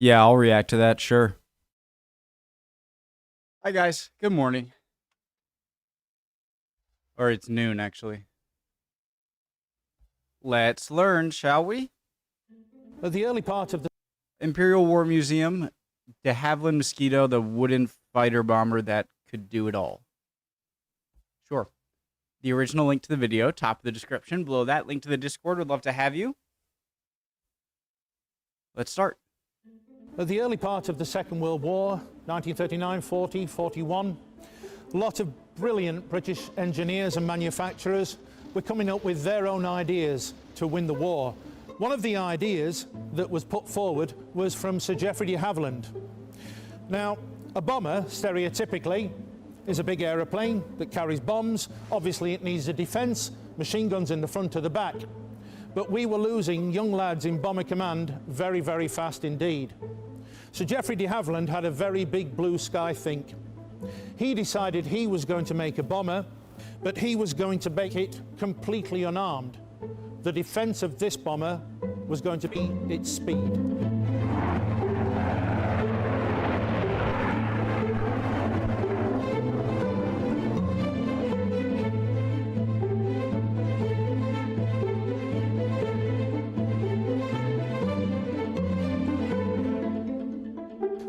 Yeah, I'll react to that, sure. Hi, guys. Good morning. Or it's noon, actually. Let's learn, shall we? At the early part of the Imperial War Museum, De Havilland Mosquito, the wooden fighter bomber that could do it all. Sure. The original link to the video, top of the description. Below that, link to the Discord. Would love to have you. Let's start. At the early part of the Second World War, 1939, 40, 41, a lot of brilliant British engineers and manufacturers were coming up with their own ideas to win the war. One of the ideas that was put forward was from Sir Geoffrey de Havilland. Now, a bomber, stereotypically, is a big aeroplane that carries bombs. Obviously, it needs a defence, machine guns in the front or the back. But we were losing young lads in bomber command very, very fast indeed. Sir Geoffrey de Havilland had a very big blue sky think. He decided he was going to make a bomber, but he was going to make it completely unarmed. The defence of this bomber was going to be its speed.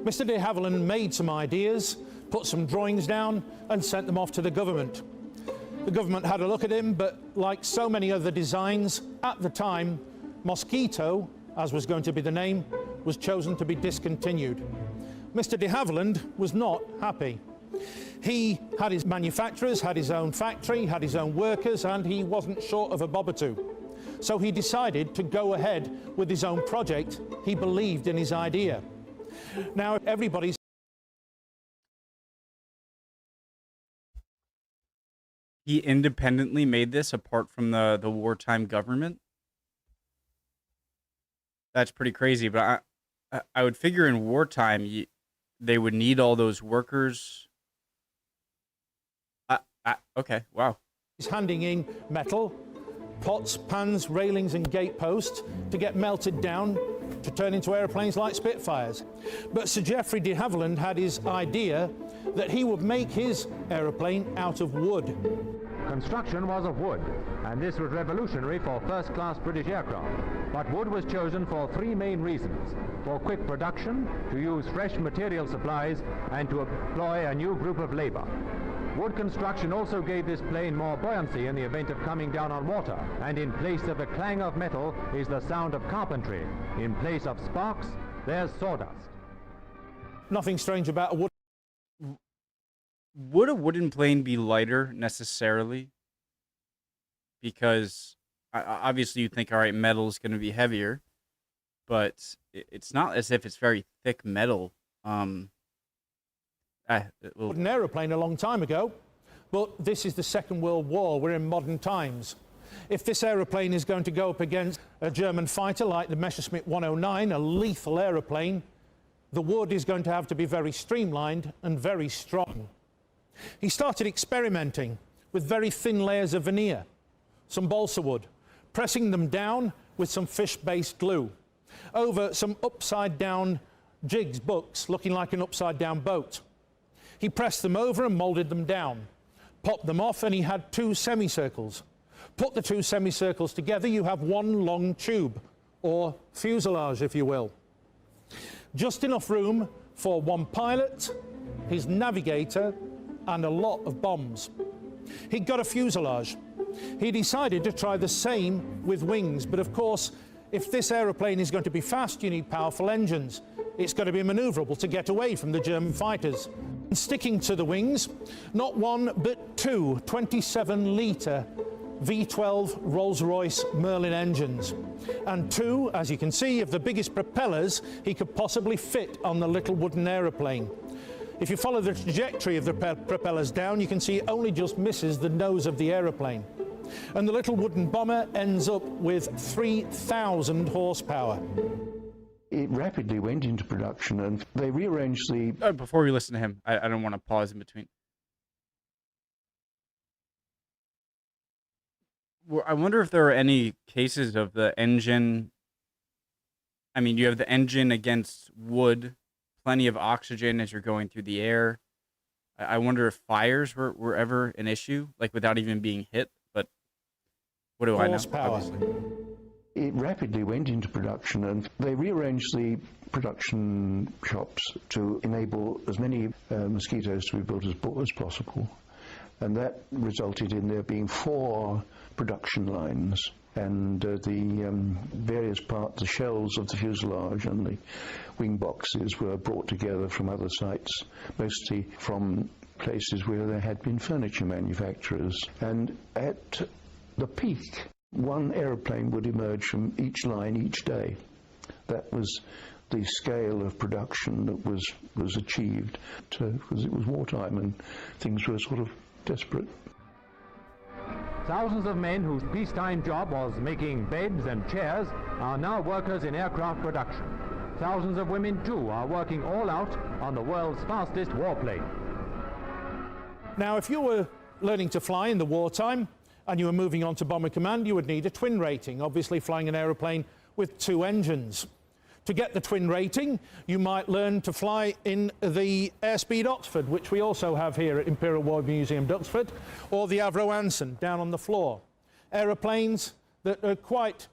Mr. de Havilland made some ideas, put some drawings down and sent them off to the government. The government had a look at him, but like so many other designs, at the time, Mosquito, as was going to be the name, was chosen to be discontinued. Mr. de Havilland was not happy. He had his manufacturers, had his own factory, had his own workers, and he wasn't short of a bob or two. So he decided to go ahead with his own project. He believed in his idea. Now everybody's... He independently made this apart from the wartime government. That's pretty crazy, but I would figure in wartime they would need all those workers. Okay, wow. He's handing in metal, pots, pans, railings and gate posts to get melted down to turn into aeroplanes like Spitfires. But Sir Geoffrey de Havilland had his idea that he would make his aeroplane out of wood. Construction was of wood, and this was revolutionary for first-class British aircraft. But wood was chosen for three main reasons: for quick production, to use fresh material supplies, and to employ a new group of labor. Wood construction also gave this plane more buoyancy in the event of coming down on water, and in place of the clang of metal is the sound of carpentry. In place of sparks, there's sawdust. Nothing strange about a wood. Would a wooden plane be lighter necessarily? Because obviously you think, all right, metal is going to be heavier, but it's not as if it's very thick metal. An aeroplane a long time ago, but this is the Second World War. We're in modern times. If this aeroplane is going to go up against a German fighter like the Messerschmitt 109, a lethal aeroplane, the wood is going to have to be very streamlined and very strong. He started experimenting with very thin layers of veneer, some balsa wood, pressing them down with some fish-based glue over some upside-down jigs, books, looking like an upside-down boat. He pressed them over and moulded them down, popped them off, and he had two semicircles. Put the two semicircles together, you have one long tube, or fuselage, if you will. Just enough room for one pilot, his navigator, and a lot of bombs. He'd got a fuselage. He decided to try the same with wings, but of course, if this aeroplane is going to be fast, you need powerful engines. It's got to be manoeuvrable to get away from the German fighters. And sticking to the wings, not one but two 27-litre V12 Rolls-Royce Merlin engines, and two, as you can see, of the biggest propellers he could possibly fit on the little wooden aeroplane. If you follow the trajectory of the propellers down, you can see it only just misses the nose of the aeroplane. And the little wooden bomber ends up with 3,000 horsepower. It rapidly went into production, and they rearranged the... Before we listen to him, I don't want to pause in between. I wonder if there are any cases of the engine I mean, you have the engine against wood, plenty of oxygen as you're going through the air. I wonder if fires were ever an issue, like without even being hit. But what do I know? Horsepower. Obviously. It rapidly went into production, and they rearranged the production shops to enable as many mosquitoes to be built as possible. And that resulted in there being 4 production lines, and the various parts, the shells of the fuselage and the wing boxes were brought together from other sites, mostly from places where there had been furniture manufacturers. And at the peak, 1 aeroplane would emerge from each line each day. That was the scale of production that was achieved, because it was wartime and things were sort of desperate. Thousands of men whose peacetime job was making beds and chairs are now workers in aircraft production. Thousands of women, too, are working all out on the world's fastest warplane. Now, if you were learning to fly in the wartime and you were moving on to Bomber Command, you would need a twin rating, obviously flying an aeroplane with 2 engines. To get the twin rating, you might learn to fly in the Airspeed Oxford, which we also have here at Imperial War Museum, Duxford, or the Avro Anson down on the floor. Aeroplanes that are quite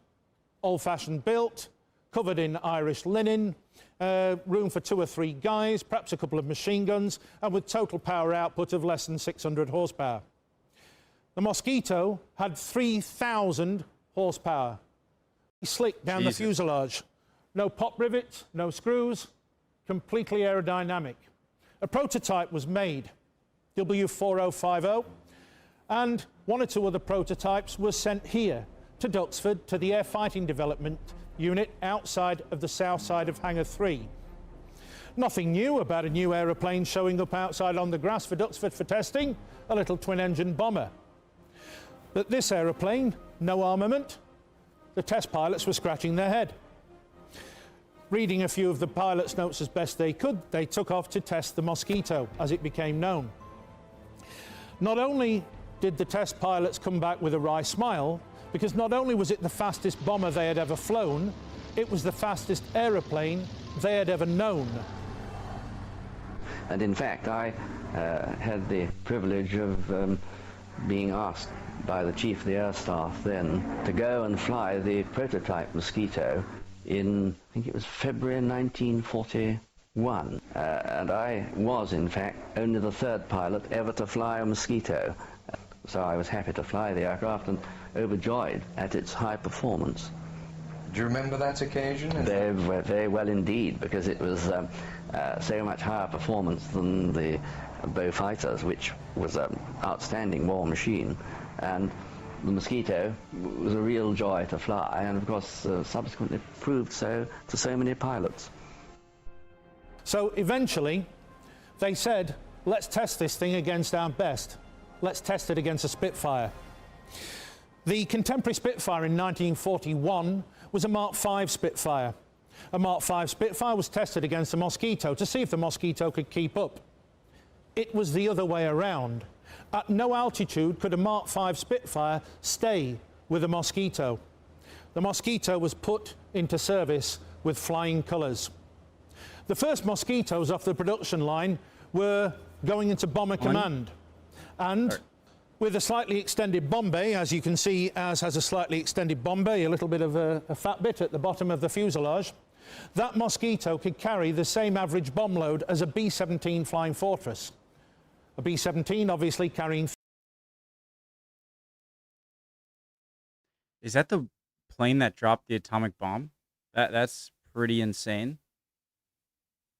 old-fashioned built, covered in Irish linen, room for 2 or 3 guys, perhaps a couple of machine guns, and with total power output of less than 600 horsepower. The Mosquito had 3,000 horsepower. Slick down the fuselage. No pop rivets, no screws, completely aerodynamic. A prototype was made, W4050, and 1 or 2 other prototypes were sent here to Duxford to the Air Fighting Development Unit outside of the south side of Hangar 3. Nothing new about a new aeroplane showing up outside on the grass for Duxford for testing, a little twin-engine bomber. But this aeroplane, no armament, the test pilots were scratching their head. Reading a few of the pilots' notes as best they could, they took off to test the Mosquito, as it became known. Not only did the test pilots come back with a wry smile, because not only was it the fastest bomber they had ever flown, it was the fastest aeroplane they had ever known. And in fact, I had the privilege of being asked by the Chief of the Air Staff then to go and fly the prototype Mosquito in, I think it was February 1941. And I was, in fact, only the 3rd pilot ever to fly a Mosquito. So I was happy to fly the aircraft and overjoyed at its high performance. Do you remember that occasion? Very well indeed, because it was so much higher performance than the Bow fighters, which was an outstanding war machine. And the Mosquito was a real joy to fly, and of course subsequently proved so to so many pilots. So eventually they said, let's test this thing against our best. Let's test it against a Spitfire. The contemporary Spitfire in 1941 was a Mark V Spitfire. A Mark V Spitfire was tested against a Mosquito to see if the Mosquito could keep up. It was the other way around. At no altitude could a Mark V Spitfire stay with a Mosquito. The Mosquito was put into service with flying colours. The first Mosquitoes off the production line were going into Bomber Command. And with a slightly extended bomb bay, as you can see, as has a slightly extended bomb bay, a little bit of a fat bit at the bottom of the fuselage, that Mosquito could carry the same average bomb load as a B-17 Flying Fortress. A B-17 obviously carrying... Is that the plane that dropped the atomic bomb? That's pretty insane.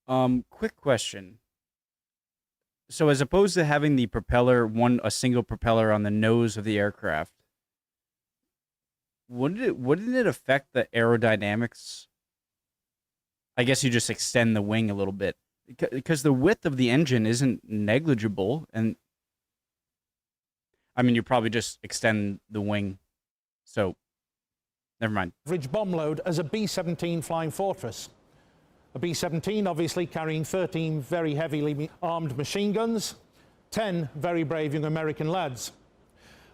Quick question. So as opposed to having the propeller, a single propeller on the nose of the aircraft, wouldn't it affect the aerodynamics? I guess you just extend the wing a little bit, because the width of the engine isn't negligible, and I mean, you probably just extend the wing. So, never mind. Average bomb load as a B-17 Flying Fortress. A B-17 obviously carrying 13 very heavily armed machine guns, 10 very brave young American lads.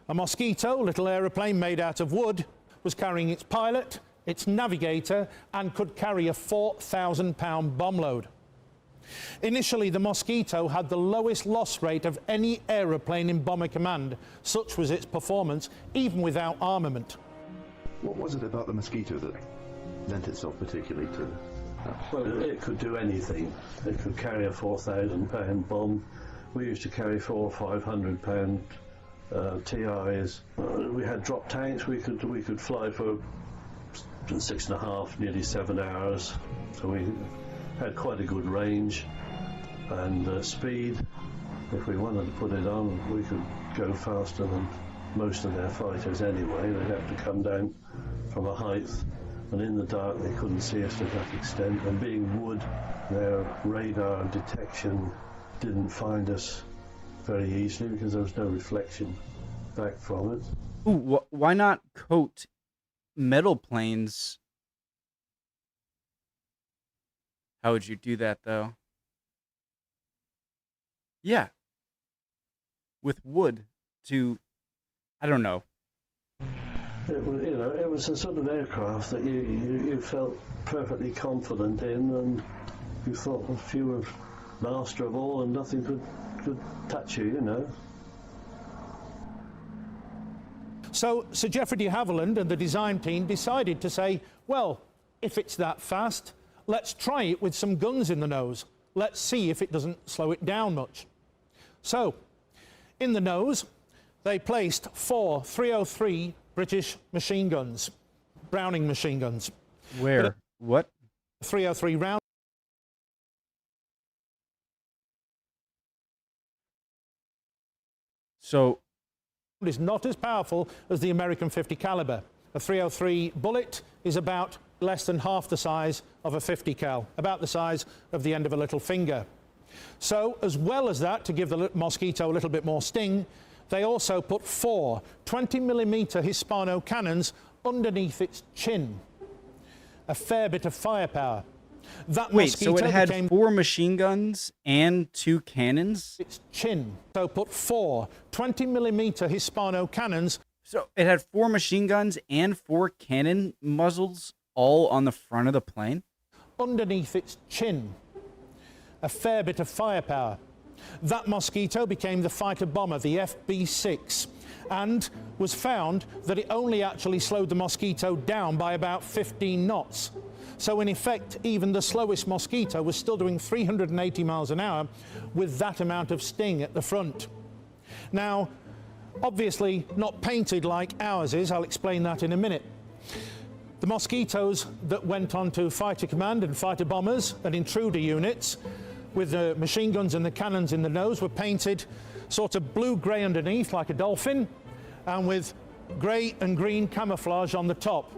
A Mosquito, little aeroplane made out of wood, was carrying its pilot, its navigator, and could carry a 4,000-pound bomb load. Initially, the Mosquito had the lowest loss rate of any aeroplane in Bomber Command. Such was its performance, even without armament. What was it about the Mosquito that lent itself particularly to that? Well, it could do anything. It could carry a 4,000-pound bomb. We used to carry 400 or 500-pound TIs. We had drop tanks. We could fly for 6.5, nearly 7 hours. So we had quite a good range and speed. If we wanted to put it on, we could go faster than most of their fighters anyway. They'd have to come down from a height, and in the dark they couldn't see us to that extent. And being wood, their radar detection didn't find us very easily because there was no reflection back from it. Ooh, why not coat metal planes? How would you do that, though? Yeah. With wood to, I don't know. It was, it was a sort of aircraft that you felt perfectly confident in, and you thought if you were master of all and nothing could touch you, you know. So Sir Geoffrey de Havilland and the design team decided to say, well, if it's that fast, let's try it with some guns in the nose. Let's see if it doesn't slow it down much. So, in the nose, they placed 4 303 British machine guns, Browning machine guns. Where? What? 303 round. So Is not as powerful as the American 50 caliber. A 303 bullet is about less than half the size of a 50 cal, about the size of the end of a little finger. So, as well as that, to give the Mosquito a little bit more sting, they also put 4 20mm Hispano cannons underneath its chin. A fair bit of firepower. That wait, Mosquito so it had became 4 machine guns and 2 cannons? its chin. So put 4 20mm Hispano cannons. So it had 4 machine guns and 4 cannon muzzles all on the front of the plane? Underneath its chin. A fair bit of firepower. That Mosquito became the fighter bomber, the FB-6, and was found that it only actually slowed the Mosquito down by about 15 knots. So in effect, even the slowest Mosquito was still doing 380 miles an hour with that amount of sting at the front. Now, obviously not painted like ours is. I'll explain that in a minute. The Mosquitoes that went on to fighter command and fighter bombers and intruder units with the machine guns and the cannons in the nose were painted sort of blue-grey underneath like a dolphin, and with grey and green camouflage on the top.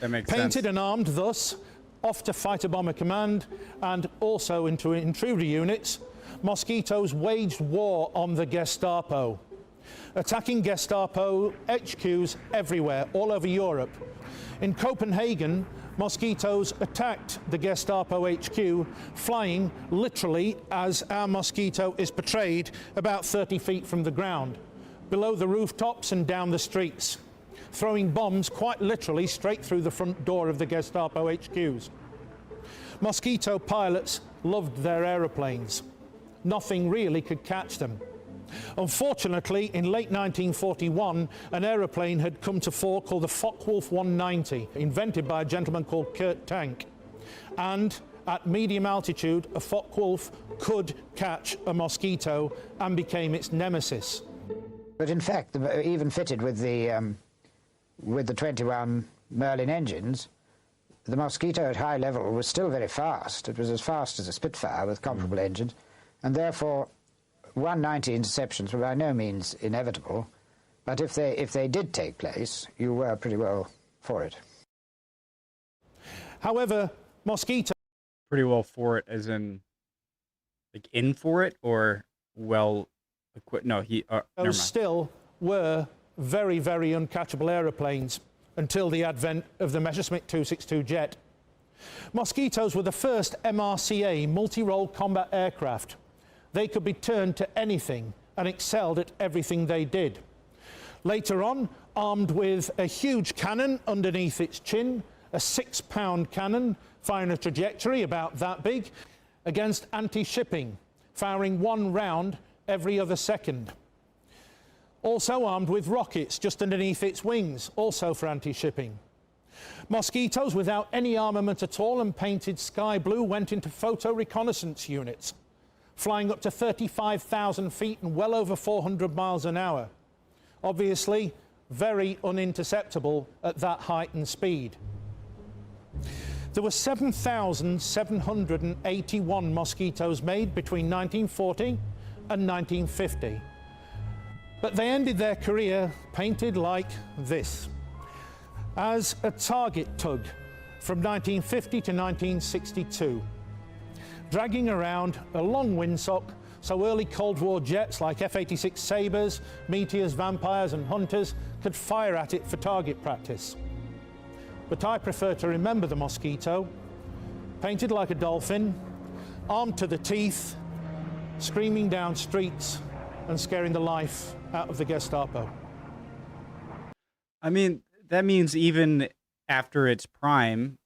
That makes sense. Painted and armed thus, off to fighter bomber command and also into intruder units, Mosquitoes waged war on the Gestapo, attacking Gestapo HQs everywhere, all over Europe. In Copenhagen, Mosquitoes attacked the Gestapo HQ, flying literally, as our Mosquito is portrayed, about 30 feet from the ground, below the rooftops and down the streets, throwing bombs quite literally straight through the front door of the Gestapo HQs. Mosquito pilots loved their aeroplanes. Nothing really could catch them. Unfortunately, in late 1941, an aeroplane had come to fore called the Focke-Wulf 190, invented by a gentleman called Kurt Tank. And at medium altitude, a Focke-Wulf could catch a Mosquito and became its nemesis. But in fact, even fitted with the 21 Merlin engines, the Mosquito at high level was still very fast. It was as fast as a Spitfire with comparable engines, and therefore 190 interceptions were by no means inevitable, but if they did take place, you were pretty well for it. However, Mosquito... Pretty well for it, as in, like, in for it, or well equipped? No, never mind. Still were very, very uncatchable aeroplanes until the advent of the Messerschmitt 262 jet. Mosquitoes were the first MRCA, multi-role combat aircraft. They could be turned to anything and excelled at everything they did. Later on, armed with a huge cannon underneath its chin a 6-pound cannon firing a trajectory about that big against anti-shipping, firing 1 round every other second. Also armed with rockets just underneath its wings, also for anti-shipping. Mosquitoes without any armament at all and painted sky blue went into photo reconnaissance units, flying up to 35,000 feet and well over 400 miles an hour. Obviously, very uninterceptable at that height and speed. There were 7,781 mosquitoes made between 1940 and 1950. But they ended their career painted like this, as a target tug from 1950 to 1962, dragging around a long windsock so early Cold War jets like F-86 Sabres, Meteors, Vampires and Hunters could fire at it for target practice. But I prefer to remember the mosquito, painted like a dolphin, armed to the teeth, screaming down streets and scaring the life out of the Gestapo. I mean, that means even after its prime,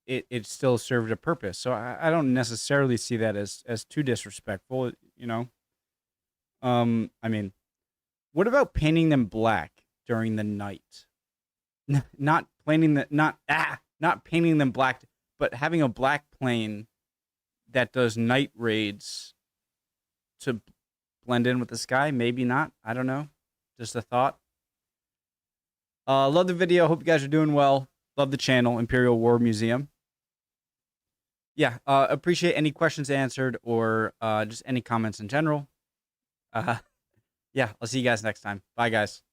it still served a purpose. So I don't necessarily see that as too disrespectful, you know. I mean, what about painting them black during the night? Not painting them black, but having a black plane that does night raids to blend in with the sky. Maybe not. I don't know. Just a thought. Love the video. Hope you guys are doing well. Love the channel, Imperial War Museum. Yeah, appreciate any questions answered or just any comments in general. Yeah, I'll see you guys next time. Bye, guys.